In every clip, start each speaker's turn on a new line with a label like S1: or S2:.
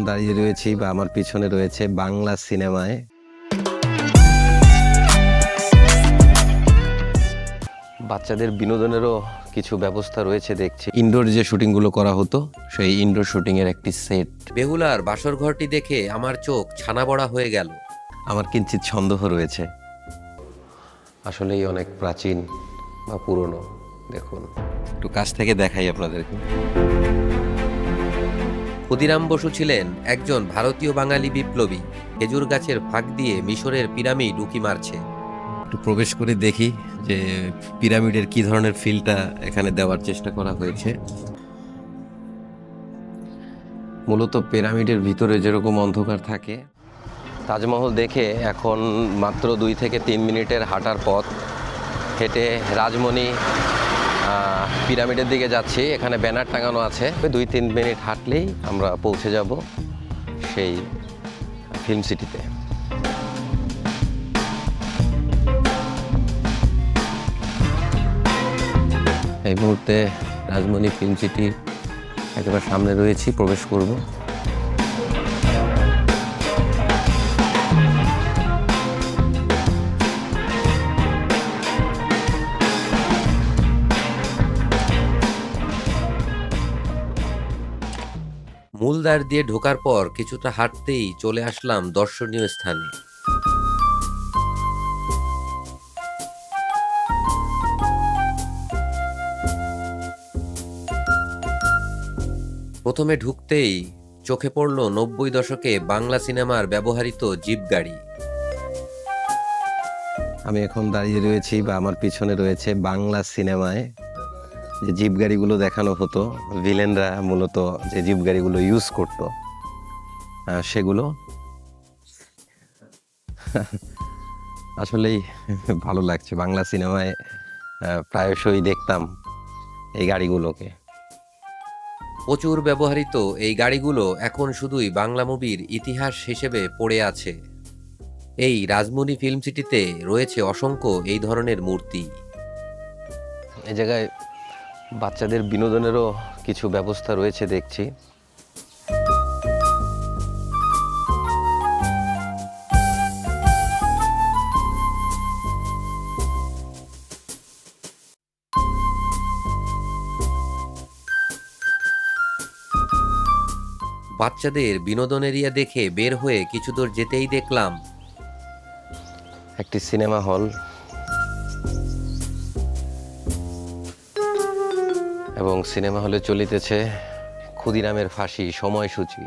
S1: দাঁড়িয়ে রয়েছি বা আমার পিছনে রয়েছে বাংলা সিনেমায় বাচ্চাদের বিনোদনেরও কিছু ব্যবস্থা রয়েছে দেখছি। ইনডোর যে শুটিংগুলো করা হতো সেই ইনডোর শুটিংয়ের একটি সেট।
S2: বেহুলার বাসর ঘরটি দেখে আমার চোখ ছানা বড়া হয়ে গেল।
S1: আমার কিঞ্চিত সন্দেহ রয়েছে, আসলেই অনেক প্রাচীন বা পুরনো। দেখুন, একটু কাছ থেকে দেখাই আপনাদেরকে।
S2: ক্ষুদিরাম বসু ছিলেন একজন ভারতীয় বাঙালি বিপ্লবী। খেজুর গাছের ফাঁক দিয়ে মিশরের পিরামিড উঁকি মারছে।
S1: একটু প্রবেশ করে দেখি যে পিরামিডের কি ধরনের ফিলটা এখানে দেওয়ার চেষ্টা করা হয়েছে। মূলত পিরামিডের ভিতরে যেরকম অন্ধকার থাকে, তাজমহল দেখে এখন মাত্র 2 থেকে 3 মিনিটের হাঁটার পথ হেঁটে রাজমণি পিরামিডের দিকে যাচ্ছি। এখানে ব্যানার টাঙানো আছে, 2-3 মিনিট হাঁটলেই আমরা পৌঁছে যাব সেই ফিল্ম সিটিতে। এই মুহূর্তে রাজমণি ফিল্ম সিটি একেবারে সামনে রয়েছি, প্রবেশ করব।
S2: মূল দ্বার দিয়ে ঢোকার পর কিছুটা হাঁটতেই চলে আসলাম দর্শনীয় স্থানে। প্রথমে ঢুকতেই চোখে পড়ল 90 দশকে বাংলা সিনেমার ব্যবহৃত জিপ গাড়ি।
S1: আমি এখন দাঁড়িয়ে রয়েছি বা আমার পিছনে রয়েছে বাংলা সিনেমায় যে জিপ গাড়িগুলো দেখানো হতো, ভিলেনরা মূলত যে জিপ গাড়িগুলো ইউজ করতো সেগুলো। আসলেই ভালো লাগছে। বাংলা সিনেমায় প্রায়শই দেখতাম এই গাড়িগুলোকে।
S2: প্রচুর ব্যবহৃত এই গাড়িগুলো এখন শুধুই বাংলা মুভির ইতিহাস হিসেবে পড়ে আছে। এই রাজমণি ফিল্ম সিটিতে রয়েছে অসংখ্য এই ধরনের মূর্তি।
S1: এই জায়গায় বাচ্চাদের বিনোদনেরও কিছু ব্যবস্থা রয়েছে দেখছি।
S2: বাচ্চাদের বিনোদন এরিয়া দেখে বের হয়ে কিছু দূর যেতেই দেখলাম
S1: একটি সিনেমা হল এবং সিনেমা হলে চলিতেছে ক্ষুদিরামের ফাঁসি সময়সূচি।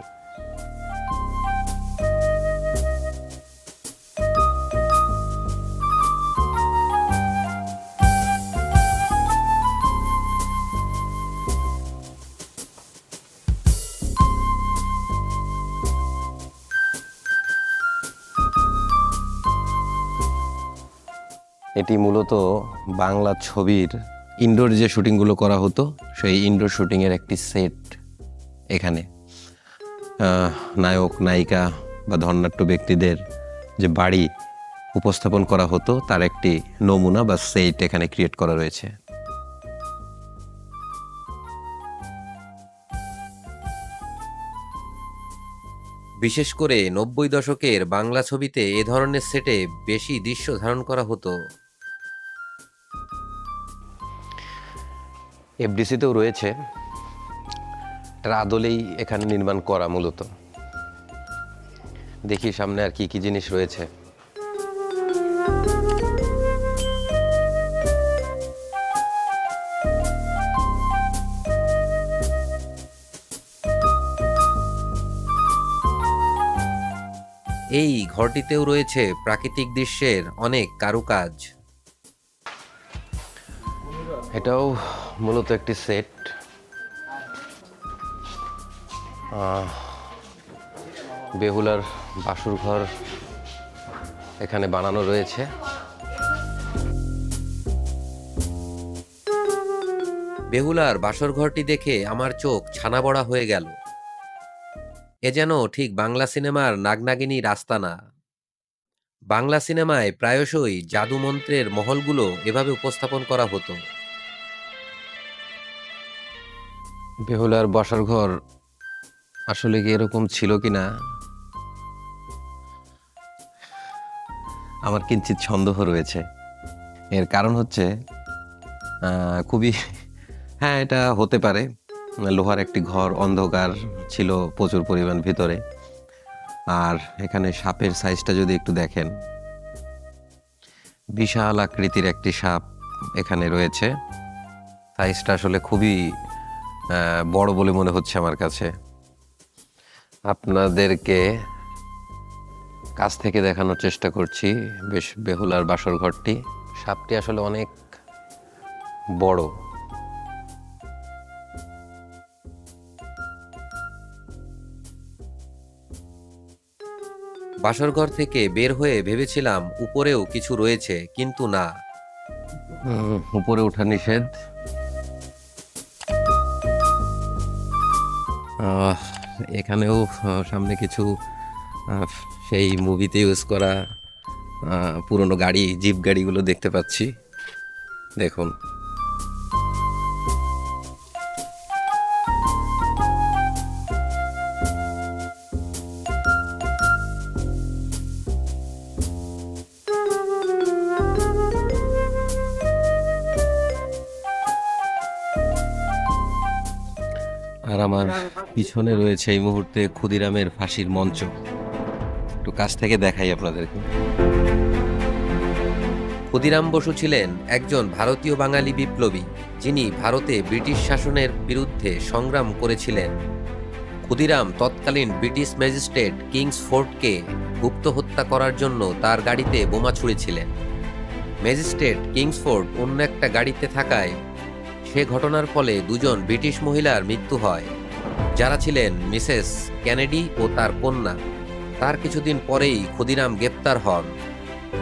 S1: এটি মূলত বাংলা ছবির ইনডোর যে শুটিংগুলো করা হতো সেই ইনডোর শুটিংয়ের একটি সেট। এখানে নায়ক নায়িকা বা ধনাঢ্য ব্যক্তিদের যে বাড়ি উপস্থাপন করা হতো তার একটি নমুনা বা সেট এখানে ক্রিয়েট করা রয়েছে।
S2: বিশেষ করে 90 দশকের বাংলা ছবিতে এ ধরনের সেটে বেশি দৃশ্য ধারণ করা হতো।
S1: এফডিসিতেও রয়েছে, এটার আদলেই এখানে নির্মাণ করা মূলত। দেখি সামনে আর কি কি জিনিস রয়েছে।
S2: এই ঘরটিতেও রয়েছে প্রাকৃতিক দৃশ্যের অনেক কারুকাজ।
S1: এটাও মূলত একটি সেট। বেহুলার বাসর ঘর এখানে বানানো রয়েছে।
S2: বেহুলার বাসর ঘরটি দেখে আমার চোখ ছানা বড়া হয়ে গেল। এ যেন ঠিক বাংলা সিনেমার নাগনাগিনীর আস্তানা। বাংলা সিনেমায় প্রায়শই জাদু মন্ত্রের মহলগুলো এভাবে উপস্থাপন করা হতো।
S1: বেহুলার বসার ঘর আসলে কি এরকম ছিল কিনা আমার কিঞ্চিত সন্দেহ রয়েছে। এর কারণ হচ্ছে খুবই হ্যাঁ, এটা হতে পারে। লোহার একটি ঘর, অন্ধকার ছিল প্রচুর পরিমাণ ভিতরে। আর এখানে সাপের সাইজটা যদি একটু দেখেন, বিশাল আকৃতির একটি সাপ এখানে রয়েছে। সাইজটা আসলে খুবই বড় বলে মনে হচ্ছে আমার কাছে। আপনাদেরকে কাছ থেকে দেখানোর চেষ্টা করছি বেশ বেহুলার বাসর ঘরটি। সাপটি আসলে অনেক বড়।
S2: বাসরঘর থেকে বের হয়ে ভেবেছিলাম উপরেও কিছু রয়েছে, কিন্তু না।
S1: উপরে ওঠা নিষেধ। আহ, এখানেও সামনে কিছু সেই মুভিতে ইউজ করা পুরনো গাড়ি, জিপ গাড়িগুলো দেখতে পাচ্ছি। দেখুন, আর আমার পিছনে রয়েছে এই মুহূর্তে ক্ষুদিরামের ফাঁসির মঞ্চ। একটু কাছ থেকে দেখাই আপনাদেরকে।
S2: ক্ষুদিরাম বসু ছিলেন একজন ভারতীয় বাঙালি বিপ্লবী, যিনি ভারতে ব্রিটিশ শাসনের বিরুদ্ধে সংগ্রাম করেছিলেন। ক্ষুদিরাম তৎকালীন ব্রিটিশ ম্যাজিস্ট্রেট কিংসফোর্ডকে গুপ্ত হত্যা করার জন্য তার গাড়িতে বোমা ছুঁড়েছিলেন। ম্যাজিস্ট্রেট কিংসফোর্ড অন্য একটা গাড়িতে থাকায় সে ঘটনার ফলে দুজন ব্রিটিশ মহিলার মৃত্যু হয়, যারা ছিলেন মিসেস কেনেডি ও তার কন্যা। তার কিছুদিন পরেই ক্ষুদিরাম গ্রেপ্তার হন।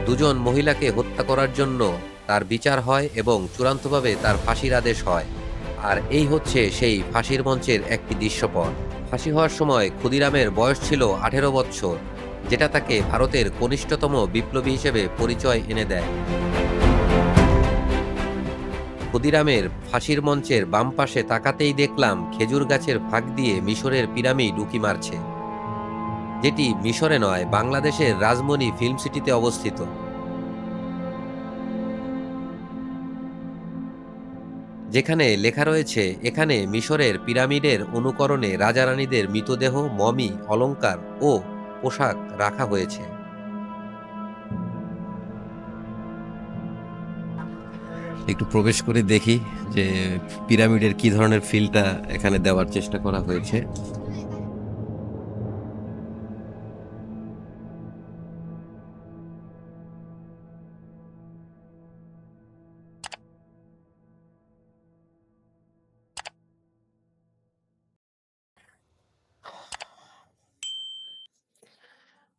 S2: দুজন মহিলাকে হত্যা করার জন্য তার বিচার হয় এবং চূড়ান্তভাবে তার ফাঁসির আদেশ হয়। আর এই হচ্ছে সেই ফাঁসির মঞ্চের একটি দৃশ্যপট। ফাঁসি হওয়ার সময় ক্ষুদিরামের বয়স ছিল 18 বছর, যেটা তাকে ভারতের কনিষ্ঠতম বিপ্লবী হিসেবে পরিচয় এনে দেয়। ক্ষুদিরামের ফাঁসির মঞ্চের বাম পাশে তাকাতেই দেখলাম খেজুর গাছের ফাঁক দিয়ে মিশরের পিরামিড উঁকি মারছে, যেটি মিশরে নয়, বাংলাদেশের রাজমণি ফিল্ম সিটিতে অবস্থিত। যেখানে লেখা রয়েছে, এখানে মিশরের পিরামিডের অনুকরণে রাজারানীদের মৃতদেহ, মমি, অলংকার ও পোশাক রাখা হয়েছে।
S1: একটু প্রবেশ করে দেখি যে পিরামিডের কি ধরনের ফিলটা এখানে দেওয়ার চেষ্টা করা হয়েছে।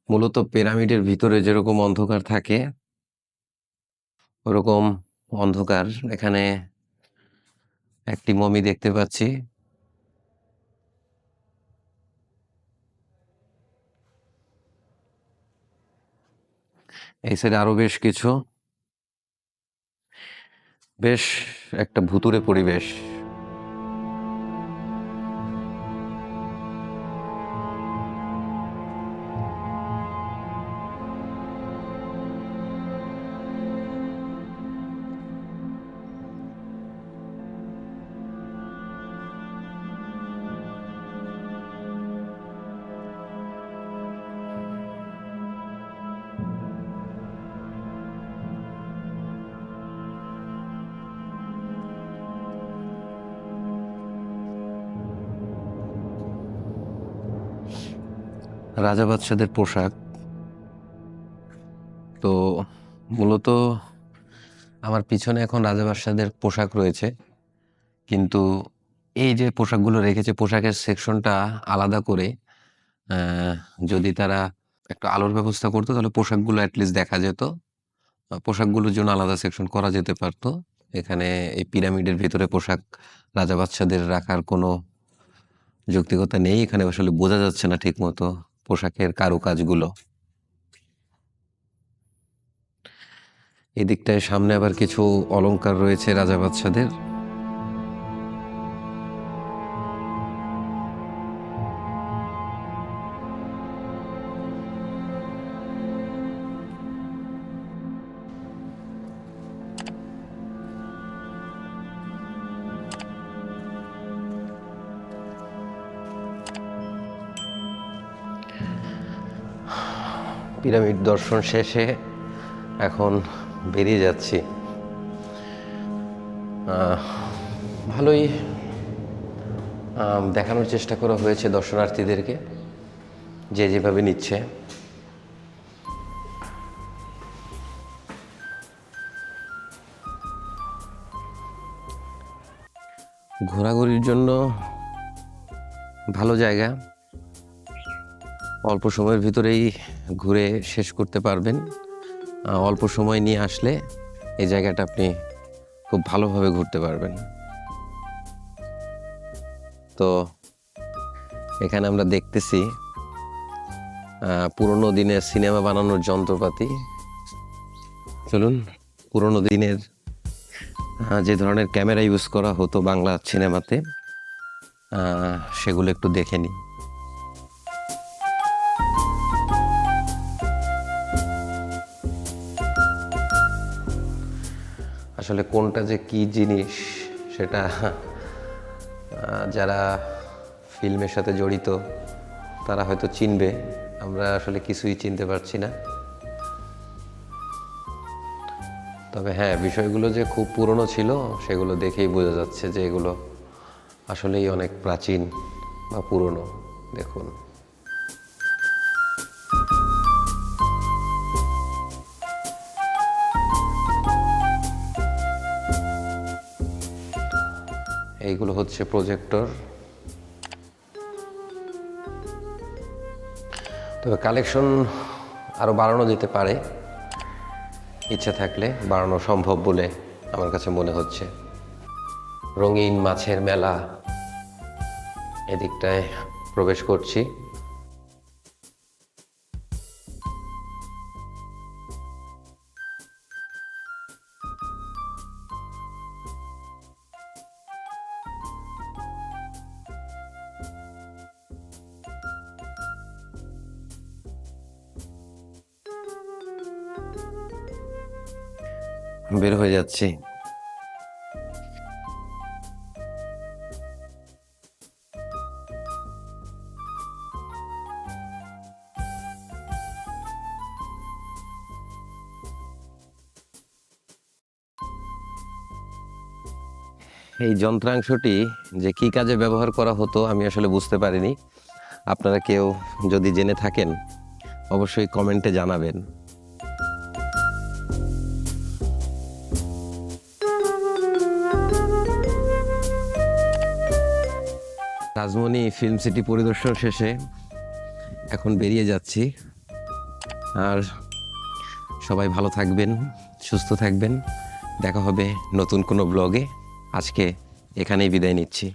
S1: মূলত পিরামিডের ভিতরে যেরকম অন্ধকার থাকে, ওরকম অন্ধকার এখানে একটি মমি দেখতে পাচ্ছি। এই সাইডে আরো বেশ কিছু, বেশ একটা ভুতুড়ে পরিবেশ। রাজা বাদশাদের পোশাক। তো মূলত আমার পিছনে এখন রাজা বাদশাদের পোশাক রয়েছে, কিন্তু এই যে পোশাকগুলো রেখেছে, পোশাকের সেকশনটা আলাদা করে যদি তারা একটু আলোর ব্যবস্থা করতো, তাহলে পোশাকগুলো অ্যাটলিস্ট দেখা যেত। পোশাকগুলোর জন্য আলাদা সেকশন করা যেতে পারতো। এখানে এই পিরামিডের ভিতরে পোশাক রাজা বাদশাদের রাখার কোনো যৌক্তিকতা নেই। এখানে আসলে বোঝা যাচ্ছে না ঠিক মতো পোশাকের কারুকাজগুলো। এদিকটায় সামনে আবার কিছু অলংকার রয়েছে রাজা বাদশাদের। পিরামিড দর্শন শেষে এখন বেরিয়ে যাচ্ছি। ভালোই দেখানোর চেষ্টা করা হয়েছে দর্শনার্থীদেরকে, যে যেভাবে নিচ্ছে। ঘোরাঘুরির জন্য ভালো জায়গা, অল্প সময়ের ভিতরেই ঘুরে শেষ করতে পারবেন। অল্প সময় নিয়ে আসলে এই জায়গাটা আপনি খুব ভালোভাবে ঘুরতে পারবেন। তো এখানে আমরা দেখতেছি পুরোনো দিনের সিনেমা বানানোর যন্ত্রপাতি। চলুন পুরোনো দিনের যে ধরনের ক্যামেরা ইউজ করা হতো বাংলা সিনেমাতে, সেগুলো একটু দেখে নিই। আসলে কোনটা যে কি জিনিস সেটা যারা ফিল্মের সাথে জড়িত তারা হয়তো চিনবে, আমরা আসলে কিছুই চিনতে পারছি না। তবে হ্যাঁ, বিষয়গুলো যে খুব পুরনো ছিল সেগুলো দেখেই বোঝা যাচ্ছে যে এগুলো আসলেই অনেক প্রাচীন বা পুরনো। দেখুন, এইগুলো হচ্ছে প্রজেক্টর। তবে কালেকশন আরও বাড়ানো যেতে পারে, ইচ্ছা থাকলে বাড়ানো সম্ভব বলে আমার কাছে মনে হচ্ছে। রঙিন মাছের মেলা, এদিকটায় প্রবেশ করছি। বের হয়ে যাচ্ছি। এই যন্ত্রাংশটি যে কী কাজে ব্যবহার করা হতো আমি আসলে বুঝতে পারিনি। আপনারা কেউ যদি জেনে থাকেন অবশ্যই কমেন্টে জানাবেন। রাজমণি ফিল্ম সিটি পরিদর্শন শেষে এখন বেরিয়ে যাচ্ছি। আর সবাই ভালো থাকবেন, সুস্থ থাকবেন। দেখা হবে নতুন কোনো ব্লগে। আজকে এখানেই বিদায় নিচ্ছি।